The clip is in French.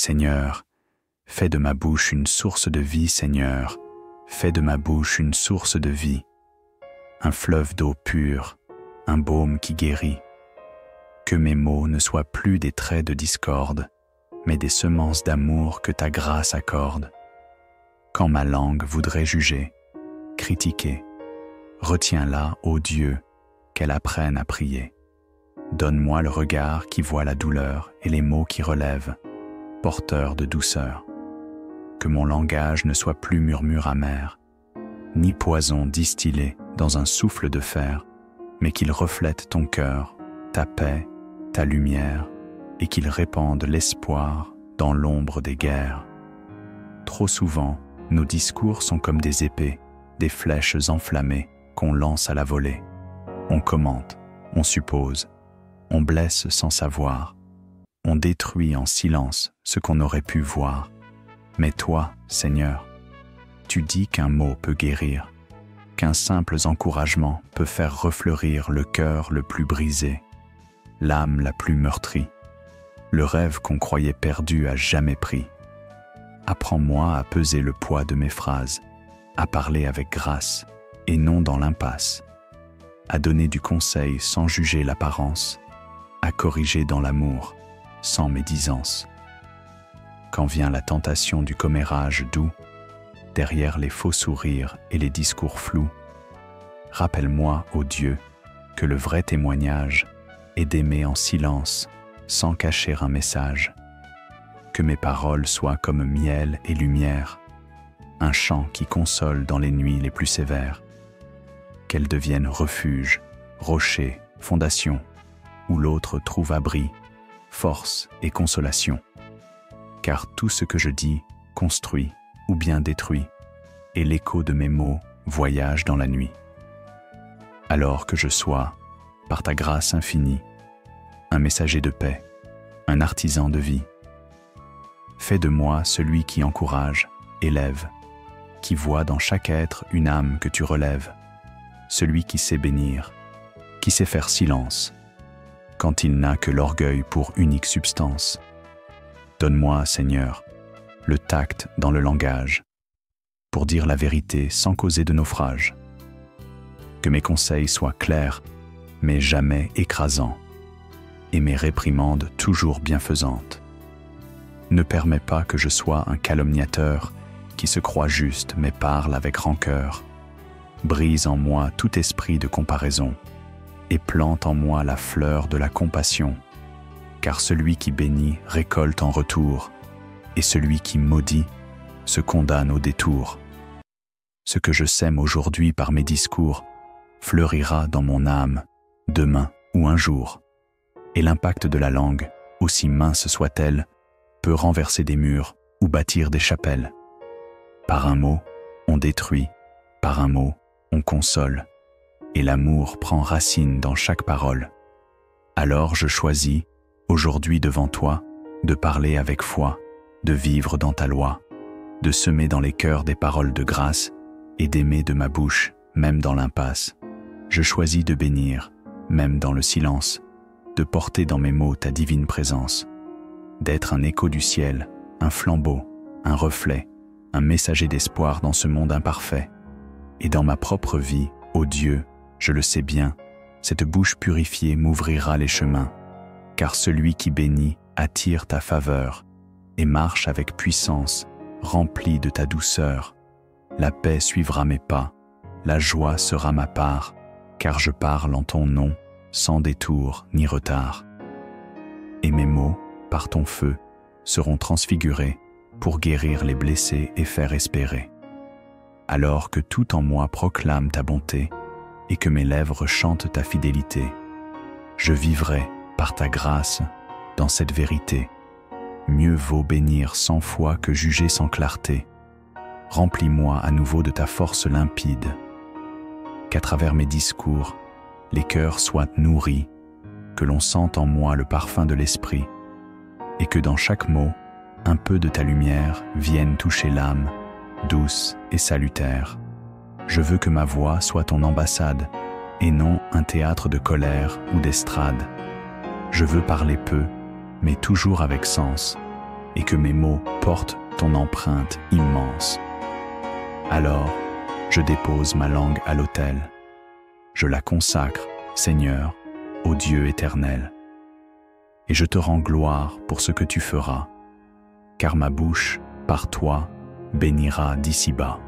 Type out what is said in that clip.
Seigneur, fais de ma bouche une source de vie, Seigneur, fais de ma bouche une source de vie, un fleuve d'eau pure, un baume qui guérit. Que mes mots ne soient plus des traits de discorde, mais des semences d'amour que ta grâce accorde. Quand ma langue voudrait juger, critiquer, retiens-la, ô Dieu, qu'elle apprenne à prier. Donne-moi le regard qui voit la douleur et les mots qui relèvent, porteurs de douceur. Que mon langage ne soit plus murmure amer, ni poison distillé dans un souffle de fer, mais qu'il reflète ton cœur, ta paix, ta lumière, et qu'il répande l'espoir dans l'ombre des guerres. Trop souvent, nos discours sont comme des épées, des flèches enflammées qu'on lance à la volée. On commente, on suppose, on blesse sans savoir, on détruit en silence ce qu'on aurait pu voir. Mais toi, Seigneur, tu dis qu'un mot peut guérir, qu'un simple encouragement peut faire refleurir le cœur le plus brisé, l'âme la plus meurtrie, le rêve qu'on croyait perdu à jamais pris. Apprends-moi à peser le poids de mes phrases, à parler avec grâce et non dans l'impasse, à donner du conseil sans juger l'apparence, à corriger dans l'amour, sans médisance. Quand vient la tentation du commérage doux, derrière les faux sourires et les discours flous, rappelle-moi, ô Dieu, que le vrai témoignage est d'aimer en silence, sans cacher un message. Que mes paroles soient comme miel et lumière, un chant qui console dans les nuits les plus sévères. Qu'elles deviennent refuge, rocher, fondation, où l'autre trouve abri, force et consolation. Car tout ce que je dis construit ou bien détruit, et l'écho de mes mots voyage dans la nuit. Alors que je sois, par ta grâce infinie, un messager de paix, un artisan de vie, fais de moi celui qui encourage, élève, qui voit dans chaque être une âme que tu relèves, celui qui sait bénir, qui sait faire silence, quand il n'a que l'orgueil pour unique substance. Donne-moi, Seigneur, le tact dans le langage, pour dire la vérité sans causer de naufrage. Que mes conseils soient clairs, mais jamais écrasants, et mes réprimandes toujours bienfaisantes. Ne permets pas que je sois un calomniateur qui se croit juste mais parle avec rancœur. Brise en moi tout esprit de comparaison et plante en moi la fleur de la compassion, car celui qui bénit récolte en retour, et celui qui maudit se condamne au détour. Ce que je sème aujourd'hui par mes discours fleurira dans mon âme demain ou un jour, et l'impact de la langue, aussi mince soit-elle, peut renverser des murs ou bâtir des chapelles. Par un mot, on détruit, par un mot, on console, et l'amour prend racine dans chaque parole. Alors je choisis, aujourd'hui devant toi, de parler avec foi, de vivre dans ta loi, de semer dans les cœurs des paroles de grâce et d'aimer de ma bouche, même dans l'impasse. Je choisis de bénir, même dans le silence, de porter dans mes mots ta divine présence, d'être un écho du ciel, un flambeau, un reflet, un messager d'espoir dans ce monde imparfait. Et dans ma propre vie, ô Dieu, je le sais bien, cette bouche purifiée m'ouvrira les chemins, car celui qui bénit attire ta faveur et marche avec puissance, rempli de ta douceur. La paix suivra mes pas, la joie sera ma part, car je parle en ton nom, sans détour ni retard. Et mes mots, par ton feu, seront transfigurés pour guérir les blessés et faire espérer. Alors que tout en moi proclame ta bonté et que mes lèvres chantent ta fidélité, je vivrai, par ta grâce, dans cette vérité. Mieux vaut bénir sans foi que juger sans clarté. Remplis-moi à nouveau de ta force limpide, qu'à travers mes discours, les cœurs soient nourris, que l'on sente en moi le parfum de l'esprit, et que dans chaque mot, un peu de ta lumière vienne toucher l'âme, douce et salutaire. Je veux que ma voix soit ton ambassade, et non un théâtre de colère ou d'estrade. Je veux parler peu, mais toujours avec sens, et que mes mots portent ton empreinte immense. Alors, je dépose ma langue à l'autel. Je la consacre, Seigneur, au Dieu éternel. Et je te rends gloire pour ce que tu feras, car ma bouche, par toi, bénira d'ici-bas.